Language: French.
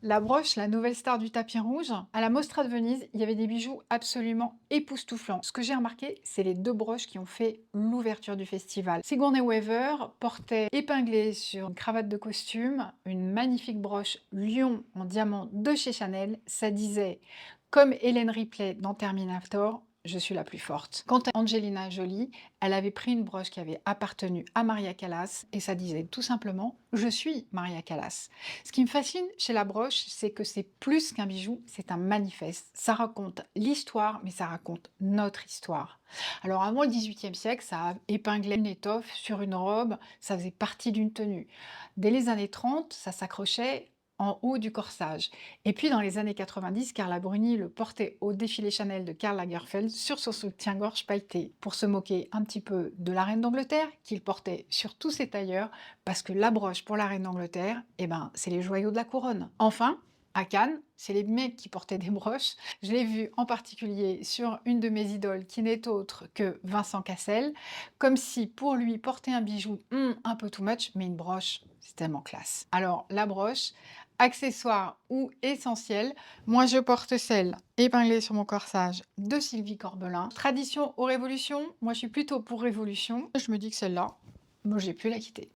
La broche, la nouvelle star du tapis rouge, à la Mostra de Venise, il y avait des bijoux absolument époustouflants. Ce que j'ai remarqué, c'est les deux broches qui ont fait l'ouverture du festival. Sigourney Weaver portait épinglée sur une cravate de costume une magnifique broche lion en diamant de chez Chanel. Ça disait, comme Hélène Ripley dans Terminator, je suis la plus forte. Quant à Angelina Jolie, elle avait pris une broche qui avait appartenu à Maria Callas et ça disait tout simplement, je suis Maria Callas. Ce qui me fascine chez la broche, c'est que c'est plus qu'un bijou, c'est un manifeste. Ça raconte l'histoire, mais ça raconte notre histoire. Alors avant le XVIIIe siècle, ça épinglait une étoffe sur une robe, ça faisait partie d'une tenue. Dès les années 30, ça s'accrochait en haut du corsage. Et puis dans les années 90, Carla Bruni le portait au défilé Chanel de Karl Lagerfeld sur son soutien-gorge pailleté, pour se moquer un petit peu de la reine d'Angleterre, qu'il portait sur tous ses tailleurs, parce que la broche pour la reine d'Angleterre, eh ben, c'est les joyaux de la couronne. Enfin, à Cannes, c'est les mecs qui portaient des broches. Je l'ai vu en particulier sur une de mes idoles qui n'est autre que Vincent Cassel, comme si pour lui porter un bijou, un peu too much, mais une broche, c'est tellement classe. Alors la broche, accessoire ou essentiel, moi je porte celle épinglée sur mon corsage de Sylvie Corbelin. Tradition ou révolution, moi je suis plutôt pour révolution. Je me dis que celle-là, moi j'ai pu la quitter.